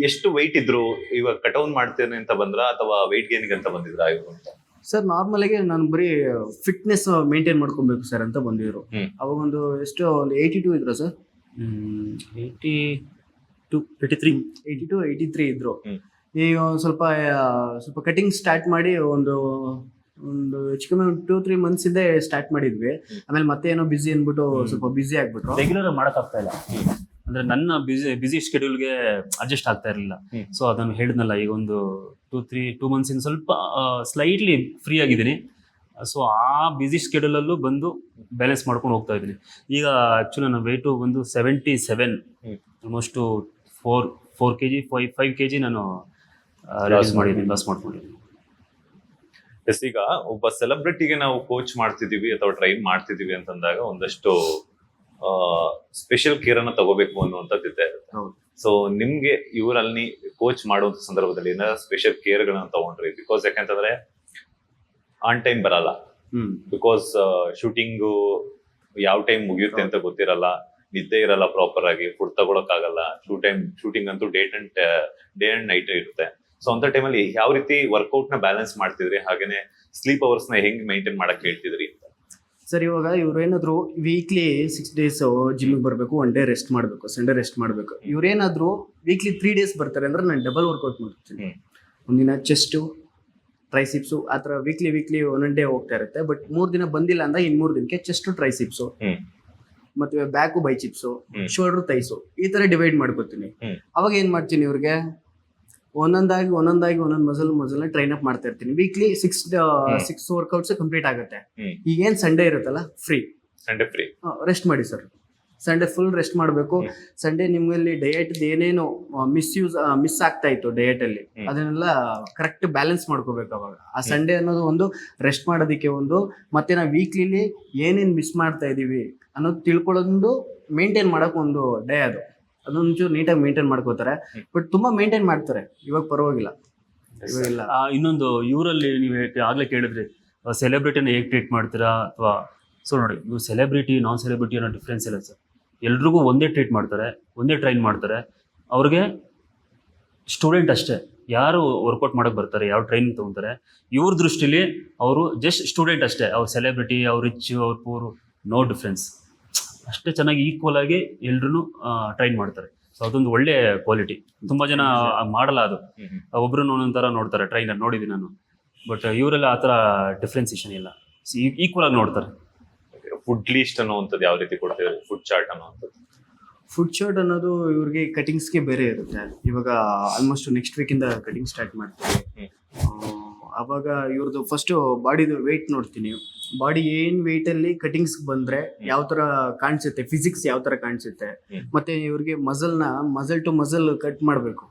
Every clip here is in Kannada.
ಎಷ್ಟು weight ಇದ್ರು ಇವಾಗ ಕಟೌನ್ ಮಾಡ್ತೇನೆ ಅಂತ ಬಂದ್ರ ಅಥವಾ weight ಗೇನ್ ಅಂತ ಬಂದಿದ್ರಾ ಇವರು ಅಂತ? ಸರ್ ನಾರ್ಮಲ್ ಆಗಿ ನಾನು ಬರೀ ಫಿಟ್ನೆಸ್ ಮೇಂಟೈನ್ ಮಾಡ್ಕೊಬೇಕು ಸರ್ ಅಂತ ಬಂದಿದ್ರು. ಅವಾಗ ಒಂದು ಎಷ್ಟು ಒಂದು 82 ಇದ್ರು ಸರ್. 82 ಇದ್ರು. ಈಗ ಒಂದು ಸ್ವಲ್ಪ ಕಟಿಂಗ್ ಸ್ಟಾರ್ಟ್ ಮಾಡಿ ಒಂದು ಹೆಚ್ಚು ಕಮ್ಮಿ 2-3 ಮಂತ್ಸ್ ಇಂದ ಸ್ಟಾರ್ಟ್ ಮಾಡಿದ್ವಿ. ಆಮೇಲೆ ಮತ್ತೆ ಏನೋ ಬಿಸಿ ಅನ್ಬಿಟ್ಟು ಸ್ವಲ್ಪ ಬಿಸಿ ಆಗ್ಬಿಟ್ರು. ರೆಗ್ಯುಲರ್ ಮಾಡಕ್ ಆಗ್ತಾ ಇಲ್ಲ ಅಂದ್ರೆ ನನ್ನ ಬಿಸಿ ಶೆಡ್ಯೂಲ್ಗೆ ಅಡ್ಜಸ್ಟ್ ಆಗ್ತಾ ಇರಲಿಲ್ಲ. ಸೊ ಅದನ್ನು ಹೇಳಿದ್ನಲ್ಲ, ಈಗ ಒಂದು 2 ಮಂತ್ಸ್ ಇಂದ ಸ್ವಲ್ಪ ಸ್ಲೈಟ್ಲಿ ಫ್ರೀ ಆಗಿದ್ದೀನಿ. ಸೊ ಆ ಬಿಸಿ ಶೆಡ್ಯೂಲಲ್ಲೂ ಬಂದು ಬ್ಯಾಲೆನ್ಸ್ ಮಾಡ್ಕೊಂಡು ಹೋಗ್ತಾ ಇದ್ದೀನಿ. ಈಗ ಆ್ಯಕ್ಚುಲಿ ನನ್ನ ವೆಯ್ಟು ಬಂದು 77, ಆಲ್ಮೋಸ್ಟು 4 kg 5 kg ನಾನು ಲಾಸ್ ಮಾಡ್ಕೊಂಡಿದ್ದೀನಿ. ಎಸ್, ಈಗ ಒಬ್ಬ ಸೆಲೆಬ್ರಿಟಿಗೆ ನಾವು ಕೋಚ್ ಮಾಡ್ತಿದೀವಿ ಅಥವಾ ಟ್ರೈನ್ ಮಾಡ್ತಿದೀವಿ ಅಂತಂದಾಗ ಒಂದಷ್ಟು ಸ್ಪೆಷಲ್ ಕೇರ್ ಅನ್ನ ತಗೋಬೇಕು ಅನ್ನುವಂಥದ್ದು ಇರುತ್ತೆ. ಸೊ ನಿಮ್ಗೆ ಇವರಲ್ಲಿ ಕೋಚ್ ಮಾಡುವಂತ ಸಂದರ್ಭದಲ್ಲಿ ಏನಾದ್ರು ಸ್ಪೆಷಲ್ ಕೇರ್ ಗಳನ್ನ ತಗೊಂಡ್ರಿ? ಬಿಕಾಸ್ ಯಾಕಂತಂದ್ರೆ ಆನ್ ಟೈಮ್ ಬರಲ್ಲ, ಬಿಕಾಸ್ ಶೂಟಿಂಗು ಯಾವ ಟೈಮ್ ಮುಗಿಯುತ್ತೆ ಅಂತ ಗೊತ್ತಿರಲ್ಲ, ನಿದ್ದೆ ಇರಲ್ಲ, ಪ್ರಾಪರ್ ಆಗಿ ಫುಡ್ ತಗೊಳಕ್ ಆಗಲ್ಲ. ಶೂಟಿಂಗ್ ಅಂತೂ ಡೇ ಅಂಡ್ ನೈಟ್ ಇರುತ್ತೆ. ಸೊ ಅಂತ ಟೈಮಲ್ಲಿ ಯಾವ ರೀತಿ ವರ್ಕೌಟ್ ನ ಬ್ಯಾಲೆನ್ಸ್ ಮಾಡ್ತಿದ್ರಿ, ಹಾಗೇನೆ ಸ್ಲೀಪ್ ಅವರ್ಸ್ ನ ಹೆಂಗ್ ಮೇಂಟೈನ್ ಮಾಡಕ್ ಹೇಳ್ತಿದ್ರಿ ಅಂತ? ಸರ್ ಇವಾಗ ಇವ್ರು ಏನಾದ್ರು ವೀಕ್ಲಿ 6 days ಜಿಮ್ಗೆ ಬರಬೇಕು, 1 day ರೆಸ್ಟ್ ಮಾಡಬೇಕು, ಸಂಡೇ ರೆಸ್ಟ್ ಮಾಡಬೇಕು. ಇವ್ರೇನಾದ್ರು ವೀಕ್ಲಿ 3 days ಬರ್ತಾರೆ ಅಂದ್ರೆ ನಾನು ಡಬಲ್ ವರ್ಕೌಟ್ ಮಾಡ್ತೀನಿ. ಒಂದಿನ ಚೆಸ್ಟು, ಟ್ರೈಸಿಪ್ಸು, ಆ ಥರ ವೀಕ್ಲಿ ಒಂದೊಂದು ಡೇ ಹೋಗ್ತಾ ಇರುತ್ತೆ. ಬಟ್ 3 ದಿನ ಬಂದಿಲ್ಲ ಅಂದ್ರೆ ಇನ್ 3 ದಿನಕ್ಕೆ ಚೆಸ್ಟು, ಟ್ರೈಸಿಪ್ಸು, ಮತ್ತೆ ಬ್ಯಾಕು, ಬೈಚಿಪ್ಸು, ಶೋಲ್ಡರ್, ತೈಸು, ಈ ತರ ಡಿವೈಡ್ ಮಾಡ್ಕೊತೀನಿ. ಅವಾಗ ಏನ್ ಮಾಡ್ತೀನಿ, ಇವ್ರಿಗೆ ಒಂದೊಂದಾಗಿ ಒಂದೊಂದು ಮಸಲ್ ಟ್ರೈನ್ ಅಪ್ ಮಾಡ್ತಾ ಇರ್ತೀನಿ. ವೀಕ್ಲಿ 6 ವರ್ಕೌಟ್ಸ್ ಕಂಪ್ಲೀಟ್ ಆಗುತ್ತೆ. ಈಗೇನ್ ಸಂಡೇ ಇರುತ್ತಲ್ಲ, ಸಂಡೇ ಫ್ರೀ ರೆಸ್ಟ್ ಮಾಡಿ ಸರ್. ಸಂಡೇ ಫುಲ್ ರೆಸ್ಟ್ ಮಾಡಬೇಕು. ಸಂಡೇ ನಿಮ್ಮಲ್ಲಿ ಡಯಟ್ ಏನೇನು ಮಿಸ್ ಆಗ್ತಾ ಇತ್ತು ಡಯಟ್ ಅಲ್ಲಿ, ಅದನ್ನೆಲ್ಲ ಕರೆಕ್ಟ್ ಬ್ಯಾಲೆನ್ಸ್ ಮಾಡ್ಕೋಬೇಕು. ಅವಾಗ ಆ ಸಂಡೇ ಅನ್ನೋದು ಒಂದು ರೆಸ್ಟ್ ಮಾಡೋದಕ್ಕೆ, ಮತ್ತೆ ನಾವು ವೀಕ್ಲಿಲಿ ಏನೇನು ಮಿಸ್ ಮಾಡ್ತಾ ಇದೀವಿ ಅನ್ನೋದು ತಿಳ್ಕೊಳ್ಳೋದು, ಮೇಂಟೈನ್ ಮಾಡಕ್ ಒಂದು ಡೇ ಅದೊಂಚೂರು ನೀಟಾಗಿ ಮೇಂಟೈನ್ ಮಾಡ್ಕೋತಾರೆ. ಬಟ್ ತುಂಬಾ ಮೇಂಟೈನ್ ಮಾಡ್ತಾರೆ, ಇವಾಗ ಪರವಾಗಿಲ್ಲ. ಇನ್ನೊಂದು, ಇವರಲ್ಲಿ ನೀವು ಆಗ್ಲೇ ಕೇಳಿದ್ರಿ ಸೆಲೆಬ್ರಿಟಿನ ಹೇಗೆ ಟ್ರೀಟ್ ಮಾಡ್ತೀರಾ ಅಥವಾ, ಸೊ ನೋಡಿ, ಇವು ಸೆಲೆಬ್ರಿಟಿ ನಾನ್ ಸೆಲೆಬ್ರಿಟಿ ಅನ್ನೋ ಡಿಫ್ರೆನ್ಸ್ ಇಲ್ಲ ಸರ್. ಎಲ್ರಿಗೂ ಒಂದೇ ಟ್ರೀಟ್ ಮಾಡ್ತಾರೆ, ಒಂದೇ ಟ್ರೈನ್ ಮಾಡ್ತಾರೆ. ಅವ್ರಿಗೆ ಸ್ಟೂಡೆಂಟ್ ಅಷ್ಟೇ, ಯಾರು ವರ್ಕೌಟ್ ಮಾಡಕ್ಕೆ ಬರ್ತಾರೆ, ಯಾವ ಟ್ರೈನಿಂಗ್ ತೊಗೊತಾರೆ, ಇವ್ರ ದೃಷ್ಟಿಲಿ ಅವರು ಜಸ್ಟ್ ಸ್ಟೂಡೆಂಟ್ ಅಷ್ಟೇ. ಅವ್ರು ಸೆಲೆಬ್ರಿಟಿ, ಅವ್ರು ರಿಚ್, ಅವ್ರ ಪೂರು, ನೋ ಡಿಫ್ರೆನ್ಸ್. ಅಷ್ಟೇ ಚೆನ್ನಾಗಿ ಈಕ್ವಲ್ ಆಗಿ ಎಲ್ರು ಟ್ರೈನ್ ಮಾಡ್ತಾರೆ. ಸೊ ಅದೊಂದು ಒಳ್ಳೆ ಕ್ವಾಲಿಟಿ. ತುಂಬಾ ಜನ ಮಾಡಲ್ಲ ಅದು, ಒಬ್ರು ಒಂದೊಂಥರ ನೋಡ್ತಾರೆ ಟ್ರೈನರ್, ನೋಡಿದ್ದೀನಿ ನಾನು. ಬಟ್ ಇವರೆಲ್ಲ ಆ ಥರ ಡಿಫ್ರೆನ್ಸಿಯೇಷನ್ ಇಲ್ಲ, ಈಕ್ವಲ್ ಆಗಿ ನೋಡ್ತಾರೆ. ಫುಡ್ ಲೀಸ್ಟ್ ಅನ್ನುವಂಥದ್ದು ಯಾವ ರೀತಿ ಕೊಡ್ತೀವಿ? ಫುಡ್ ಚಾರ್ಟ್ ಅನ್ನುವಂಥದ್ದು, ಫುಡ್ ಚಾರ್ಟ್ ಅನ್ನೋದು ಇವ್ರಿಗೆ ಕಟಿಂಗ್ಸ್ಗೆ ಬೇರೆ ಇರುತ್ತೆ. ಇವಾಗ ಆಲ್ಮೋಸ್ಟ್ ನೆಕ್ಸ್ಟ್ ವೀಕಿಂದ ಕಟಿಂಗ್ ಸ್ಟಾರ್ಟ್ ಮಾಡ್ತೀವಿ. ಅವಾಗ ಇವ್ರದ್ದು ಫಸ್ಟ್ ಬಾಡಿದು ವೆಯ್ಟ್ ನೋಡ್ತೀನಿ. ಬಾಡಿ ಏನ್ ವೆಯ್ಟ್ ಅಲ್ಲಿ ಕಟಿಂಗ್ಸ್ ಬಂದ್ರೆ ಯಾವ ತರ ಕಾಣಿಸುತ್ತೆ, ಫಿಸಿಕ್ಸ್ ಯಾವ ತರ ಕಾಣಿಸುತ್ತೆ, ಮತ್ತೆ ಇವ್ರಿಗೆ ಮಸಲ್ ಟು ಮಸಲ್ ಕಟ್ ಮಾಡ್ಬೇಕು.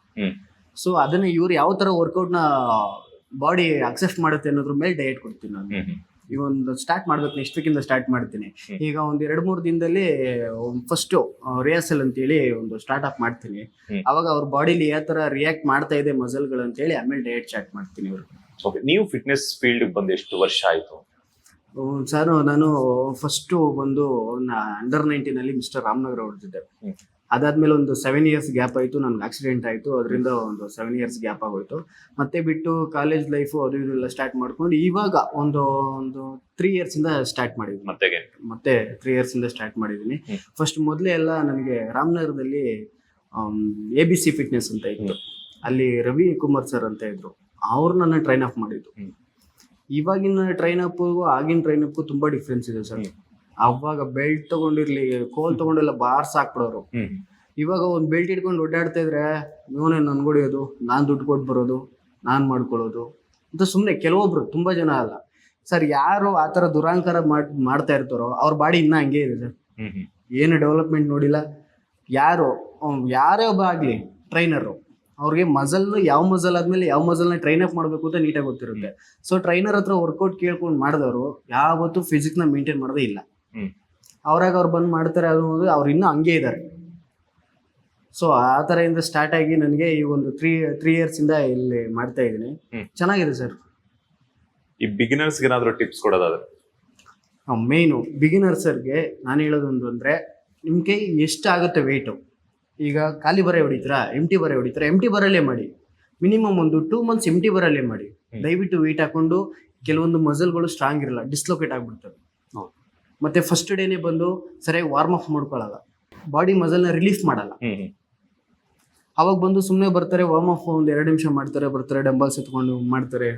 ಸೊ ಅದನ್ನ ಇವ್ರು ಯಾವ ತರ ವರ್ಕೌಟ್ ನ ಬಾಡಿ ಅಕ್ಸೆಪ್ಟ್ ಮಾಡುತ್ತೆ ಅನ್ನೋದ್ರ ಮೇಲೆ ಡಯಟ್ ಕೊಡ್ತೀನಿ ನಾನು. ಈಗ ಒಂದು ಸ್ಟಾರ್ಟ್ ಮಾಡ್ಬೇಕು, ನೆಕ್ಸ್ಟ್ ವೀಕಿಂದ ಸ್ಟಾರ್ಟ್ ಮಾಡ್ತೀನಿ. ಈಗ ಒಂದು 2-3 ದಿನದಲ್ಲಿ ಫಸ್ಟ್ ರಿಹರ್ಸಲ್ ಅಂತೇಳಿ ಒಂದು ಸ್ಟಾರ್ಟ್ ಅಪ್ ಮಾಡ್ತೀನಿ. ಅವಾಗ ಅವ್ರ ಬಾಡಿಲಿ ಯಾವ ತರ ರಿಯಾಕ್ಟ್ ಮಾಡ್ತಾ ಇದೆ ಮಸಲ್ಗಳು ಅಂತ ಹೇಳಿ ಆಮೇಲೆ ಡಯಟ್ ಸ್ಟಾರ್ಟ್ ಮಾಡ್ತೀನಿ ಇವ್ರಿಗೆ. ನೀವು ಫಿಟ್ನೆಸ್ ಫೀಲ್ಡ್ ಬಂದು ಎಷ್ಟು ವರ್ಷ ಆಯ್ತು ಸರ್? ನಾನು ಫಸ್ಟ್ ಬಂದು ಅಂಡರ್ 19 ಅಲ್ಲಿ ಮಿಸ್ಟರ್ ರಾಮನಗರ ಹೊಡೆದಿದ್ದೆ. ಅದಾದ್ಮೇಲೆ ಒಂದು 7 years ಗ್ಯಾಪ್ ಆಯ್ತು. ನನ್ಗೆ ಆಕ್ಸಿಡೆಂಟ್ ಆಯ್ತು, ಅದರಿಂದ ಒಂದು 7 years ಗ್ಯಾಪ್ ಆಗೋಯ್ತು. ಮತ್ತೆ ಬಿಟ್ಟು ಕಾಲೇಜ್ ಲೈಫು ಅದು ಇದೆಲ್ಲ ಸ್ಟಾರ್ಟ್ ಮಾಡ್ಕೊಂಡು ಇವಾಗ ಒಂದು 3 years ಇಂದ ಸ್ಟಾರ್ಟ್ ಮಾಡಿದ್ವಿ. ಮತ್ತೆ 3 years ಇಂದ ಸ್ಟಾರ್ಟ್ ಮಾಡಿದೀನಿ. ಫಸ್ಟ್ ಮೊದಲೇ ಎಲ್ಲ ನನಗೆ ರಾಮನಗರದಲ್ಲಿ ABC ಫಿಟ್ನೆಸ್ ಅಂತ ಇತ್ತು. ಅಲ್ಲಿ ರವಿ ಕುಮಾರ್ ಸರ್ ಅಂತ ಇದ್ರು, ಅವ್ರು ನನ್ನ ಟ್ರೈನ್ ಅಪ್ ಮಾಡಿದ್ದು. ಇವಾಗಿನ ಟ್ರೈನ್ ಅಪ್ ಆಗಿನ ಟ್ರೈನ್ ಅಪ್ ತುಂಬಾ ಡಿಫ್ರೆನ್ಸ್ ಇದೆ ಸರ್. ಅವಾಗ ಬೆಲ್ಟ್ ತಗೊಂಡಿರ್ಲಿ, ಕೋಲ್ ತಗೊಂಡೆಲ್ಲ ಬಾರ್ಸ್ ಹಾಕ್ಬಿಡೋರು. ಇವಾಗ ಒಂದು ಬೆಲ್ಟ್ ಇಟ್ಕೊಂಡು ಓಡಾಡ್ತಾ ಇದ್ರೆ ಇವನೇ ನನ್ಗೊಡಿಯೋದು, ನಾನ್ ದುಡ್ಡು ಕೊಟ್ಟು ಬರೋದು, ನಾನ್ ಮಾಡ್ಕೊಳ್ಳೋದು ಅಂತ ಸುಮ್ಮನೆ ಕೆಲವೊಬ್ರು, ತುಂಬಾ ಜನ ಅಲ್ಲ ಸರ್. ಯಾರು ಆ ಥರ ದುರಾಂಕಾರ ಮಾಡ್ತಾ ಇರ್ತಾರೋ ಅವ್ರ ಬಾಡಿ ಇನ್ನೂ ಹಂಗೆ ಇದೆ ಸರ್. ಏನು ಡೆವಲಪ್ಮೆಂಟ್ ನೋಡಿಲ್ಲ. ಯಾರೇ ಒಬ್ಬ ಆಗಲಿ ಟ್ರೈನರು, ಅವ್ರಿಗೆ ಯಾವ ಮಸಲ್ ಆದ್ಮೇಲೆ ಯಾವ ಮಸಲ್ನ ಟ್ರೈನ್ ಅಪ್ ಮಾಡಬೇಕು ಅಂತ ನೀಟಾಗಿ ಗೊತ್ತಿರುತ್ತೆ. ಸೊ ಟ್ರೈನರ್ ಹತ್ರ ವರ್ಕೌಟ್ ಕೇಳ್ಕೊಂಡು ಮಾಡಿದವರು ಯಾವತ್ತೂ ಫಿಸಿಕ್ಸ್ನ ಮೇಂಟೈನ್ ಮಾಡೋದೇ ಇಲ್ಲ. ಅವ್ರಾಗ ಅವ್ರು ಬಂದು ಮಾಡ್ತಾರೆ, ಅದು ಅವ್ರು ಇನ್ನೂ ಹಂಗೆ ಇದ್ದಾರೆ. ಸೊ ಆ ಥರ ಇಂದ ಸ್ಟಾರ್ಟ್ ಆಗಿ ನನಗೆ ಈ ಒಂದು 3 years ಇಂದ ಇಲ್ಲಿ ಮಾಡ್ತಾ ಇದ್ದೀನಿ. ಚೆನ್ನಾಗಿದೆ ಸರ್. ಈ ಬಿಗಿನರ್ಸ್ಗೆ ಏನಾದರೂ ಟಿಪ್ಸ್ ಕೊಡೋದಾದ್ರೆ? ಮೇಯ್ನು ಬಿಗಿನರ್ಸರ್ಗೆ ನಾನು ಹೇಳೋದೊಂದು ಅಂದರೆ, ನಿಮ್ಮ ಕೈ ಎಷ್ಟು ಆಗುತ್ತೆ ವೆಯ್ಟು ಈಗ ಖಾಲಿ ಬರೆ ಹೊಡಿತೀರಾ, ಎಂಟಿ ಬರೆ ಹೊಡಿತೀರಾ, ಎಂಟಿ ಬರಲ್ಲೇ ಮಾಡಿ. ಮಿನಿಮಮ್ ಒಂದು 2 months ಎಂಟಿ ಬರಲ್ಲೇ ಮಾಡಿ. ದಯವಿಟ್ಟು ವೆಯ್ಟ್ ಹಾಕೊಂಡು ಕೆಲವೊಂದು ಮಸಲ್ಗಳು ಸ್ಟ್ರಾಂಗ್ ಇರಲ್ಲ, ಡಿಸ್ಲೊಕೇಟ್ ಆಗ್ಬಿಡ್ತವೆ. ಹೌದು. ಮತ್ತೆ ಫಸ್ಟ್ ಡೇನೆ ಬಂದು ಸರಿಯಾಗಿ ವಾರ್ಮ್ ಅಪ್ ಮಾಡ್ಕೊಳ್ಳಲ್ಲ, ಬಾಡಿ ಮಸಲ್ನ ರಿಲೀಫ್ ಮಾಡಲ್ಲ. ಅವಾಗ ಬಂದು ಸುಮ್ಮನೆ ಬರ್ತಾರೆ, ವಾರ್ಮ್ ಅಪ್ ಒಂದು 2 ನಿಮಿಷ ಮಾಡ್ತಾರೆ, ಬರ್ತಾರೆ, ಡಂಬಲ್ಸ್ ಎತ್ಕೊಂಡು ಮಾಡ್ತಾರೆ.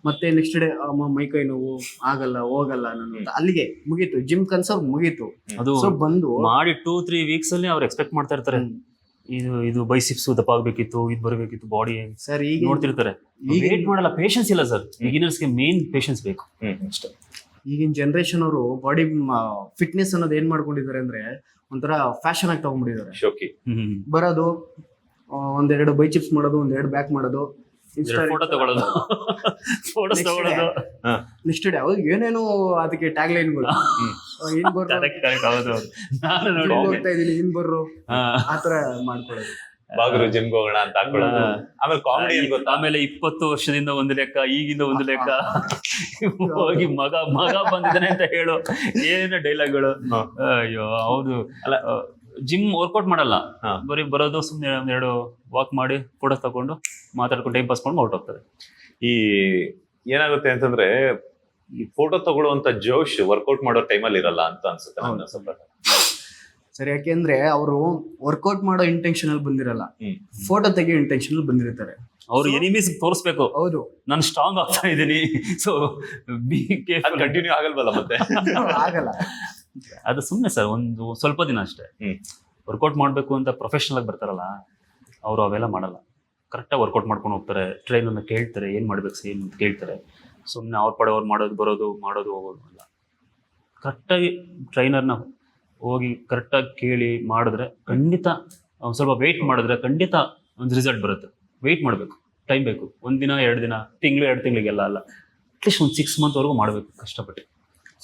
ಮತ್ತೆ ನೆಕ್ಸ್ಟ್ ಡೇ ಮೈಕೈ ನೋವು ಆಗಲ್ಲ, ಹೋಗಲ್ಲ ನಾನು ಅಲ್ಲಿಗೆ ಮುಗೀತು, ಜಿಮ್ ಕನ್ಸರ್ವ್ ಮುಗೀತು. ಅದು ಸೊ ಬಂದು ಮಾಡಿ 2-3 weeks ಅಲ್ಲಿ ಅವ್ರು ಎಕ್ಸ್ಪೆಕ್ಟ್ ಮಾಡ್ತಾ ಇರ್ತಾರೆ, ಇದು ಬೈಸಿಪ್ಸ್ ದಪ್ಪ ಆಗ್ಬೇಕಿತ್ತು, ಇದು ಬರಬೇಕಿತ್ತು, ಬಾಡಿ ಸರ್ ಈಗ ನೋಡ್ತಿರ್ತಾರೆ. ವೇಟ್ ಮಾಡಲ್ಲ, ಪೇಷನ್ಸ್ ಇಲ್ಲ ಸರ್. ಬಿಗಿನರ್ಸ್ಗೆ ಮೇನ್ ಪೇಷನ್ಸ್ ಬೇಕು ಅಷ್ಟೇ. ಈಗಿನ ಜನರೇಷನ್ ಅವರು ಬಾಡಿ ಫಿಟ್ನೆಸ್ ಅನ್ನೋದು ಏನ್ ಮಾಡ್ಕೊಂಡಿದ್ದಾರೆ ಅಂದ್ರೆ ಒಂಥರ ಫ್ಯಾಷನ್ ಆಗಿ ತಗೊಂಡ್ಬಿಟ್ಟಿದ್ದಾರೆ. ಶೋಕಿ ಬರೋದು, ಒಂದೆರಡು ಬೈಚಿಪ್ಸ್ ಮಾಡೋದು, ಒಂದೆರಡು ಬ್ಯಾಕ್ ಮಾಡೋದು, ಫೋಟೋ ತಗೊಳ್ಳೋದು, ಫೋಟೋಸ್ ತಗೊಳ್ಳೋದು. ನೆಕ್ಸ್ಟ್ ಡೇ ಅವಾಗ ಏನೇನು ಅದಕ್ಕೆ ಟ್ಯಾಗ್ ಲೈನ್ಗಳು, ಇನ್ ಬರ್ರು, ನಾನು ನೋಡಿ ಹೋಗ್ತಾ ಇದೀನಿ, ಇನ್ ಬರ್ರು, ಆತರ ಮಾಡ್ಕೊಳ್ಳೋದು. ಬಾಗ್ರು ಜಿಮ್ಗೆ ಹೋಗೋಣ ಅಂತ ಹಾಕೊಳ್ಳೋದು. ಆಮೇಲೆ ಕಾಮಿಡಿ ಏನ್ ಗೊತ್ತಾ, ಆಮೇಲೆ 20 ವರ್ಷದಿಂದ ಒಂದು ಲೆಕ್ಕ, ಈಗಿಂದ ಒಂದು ಲೆಕ್ಕ, ಹೋಗಿ ಮಗ ಬಂದಿದ್ದಾನೆ ಅಂತ ಹೇಳು, ಏನೇನೋ ಡೈಲಾಗ್ಗಳು. ಅಯ್ಯೋ ಹೌದು. ಅಲ್ಲ, ಜಿಮ್ ವರ್ಕೌಟ್ ಮಾಡಲ್ಲ, ಬರೀ ಬರೋದು, ಸುಮ್ಮನೆ ಒಂದೆರಡು ವಾಕ್ ಮಾಡಿ ಫೋಟೋ ತಗೊಂಡು ಮಾತಾಡ್ಕೊಂಡು ಟೈಮ್ ಪಾಸ್ ಮಾಡಿ ಹೊರಟೋಗ್ತಾರೆ. ಈ ಏನಾಗುತ್ತೆ ಅಂತಂದ್ರೆ ಈ ಫೋಟೋ ತಗೊಳ್ಳುವಂತ ಜೋಶ್ ವರ್ಕೌಟ್ ಮಾಡೋ ಟೈಮಲ್ಲಿ ಇರಲ್ಲ ಅಂತ ಅನ್ಸುತ್ತೆ ನನ್ನ ಸ್ವಲ್ಪ. ಸರಿ, ಯಾಕೆಂದ್ರೆ ಅವರು ವರ್ಕೌಟ್ ಮಾಡೋ ಇಂಟೆನ್ಷನ್ ಅಲ್ಲಿ ಬಂದಿರಲ್ಲ, ಫೋಟೋ ತೆಗಿಯೋ ಇಂಟೆನ್ಷನ್ ಅಲ್ಲಿ ಬಂದಿರ್ತಾರೆ. ಅವ್ರು ಎನಿಮೀಸ್ ತೋರಿಸ್ಬೇಕು, ಹೌದು ನಾನು ಸ್ಟ್ರಾಂಗ್ ಆಗ್ತಾ ಇದ್ದೀನಿ, ಸೊ ಬಿ ಕೇರ್ಫುಲ್. ಕಂಟಿನ್ಯೂ ಆಗಲ್ವಲ್ಲ ಮತ್ತೆ. ಆಗಲ್ಲ. ಅದು ಸುಮ್ಮನೆ ಸರ್, ಒಂದು ಸ್ವಲ್ಪ ದಿನ ಅಷ್ಟೇ. ವರ್ಕೌಟ್ ಮಾಡಬೇಕು ಅಂತ ಪ್ರೊಫೆಷನಲ್ ಆಗಿ ಬರ್ತಾರಲ್ಲ, ಅವರು ಅವೆಲ್ಲ ಮಾಡಲ್ಲ. ಕರೆಕ್ಟಾಗಿ ವರ್ಕೌಟ್ ಮಾಡ್ಕೊಂಡು ಹೋಗ್ತಾರೆ, ಟ್ರೈನನ್ನು ಕೇಳ್ತಾರೆ, ಏನು ಮಾಡ್ಬೇಕು ಏನು ಅಂತ ಕೇಳ್ತಾರೆ. ಸುಮ್ಮನೆ ಅವ್ರ ಪಡೆ ಅವ್ರು ಮಾಡೋದು ಹೋಗೋದು ಅಲ್ಲ. ಕರೆಕ್ಟಾಗಿ ಟ್ರೈನರ್ನ ಹೋಗಿ ಕರೆಕ್ಟಾಗಿ ಕೇಳಿ ಮಾಡಿದ್ರೆ ಖಂಡಿತ, ಸ್ವಲ್ಪ ವೆಯ್ಟ್ ಮಾಡಿದ್ರೆ ಖಂಡಿತ ಒಂದು ರಿಸಲ್ಟ್ ಬರುತ್ತೆ. ವೆಯ್ಟ್ ಮಾಡಬೇಕು, ಟೈಮ್ ಬೇಕು. 1 ದಿನ 2 ದಿನ, ತಿಂಗಳು 2 ತಿಂಗಳಿಗೆಲ್ಲ ಅಲ್ಲ, ಅಟ್ಲೀಸ್ಟ್ ಒಂದು 6 monthವರೆಗೂ ಮಾಡಬೇಕು ಕಷ್ಟಪಟ್ಟು.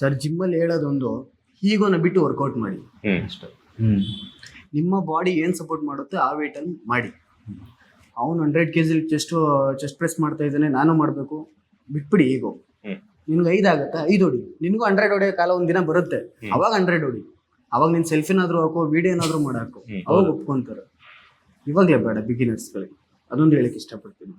ಸರ್, ಜಿಮ್ಮಲ್ಲಿ ಹೇಳೋದೊಂದು, ಈಗೋನ ಬಿಟ್ಟು ವರ್ಕೌಟ್ ಮಾಡಿ ಅಷ್ಟೇ. ನಿಮ್ಮ ಬಾಡಿ ಏನು ಸಪೋರ್ಟ್ ಮಾಡುತ್ತೆ ಆ ವೇಟಲ್ಲಿ ಮಾಡಿ. ಅವನು 100 kg ಚೆಸ್ಟ್ ಪ್ರೆಸ್ ಮಾಡ್ತಾ ಇದ್ದಾನೆ, ನಾನು ಮಾಡಬೇಕು, ಬಿಟ್ಬಿಡಿ. ಈಗೋ ನಿನ್ಗೆ 5 ಆಗುತ್ತಾ, 5 ಹೊಡಿ. ನಿನ್ಗೂ 100 ಹೊಡೆಯೋ ಕಾಲ ಒಂದಿನ ಬರುತ್ತೆ, ಅವಾಗ 100 ಹೊಡಿ. ಅವಾಗ ನೀನು ಸೆಲ್ಫಿನಾದ್ರೂ ಹಾಕೋ, ವಿಡಿಯೋ ಏನಾದರೂ ಮಾಡಾಕೋ, ಅವಾಗ ಒಪ್ಕೊಂತಾರೆ. ಇವಾಗಲೇ ಬೇಡ ಬಿಗಿನರ್ಸ್ಗಳಿಗೆ, ಅದೊಂದು ಹೇಳಕ್ಕೆ ಇಷ್ಟಪಡ್ತೀನಿ.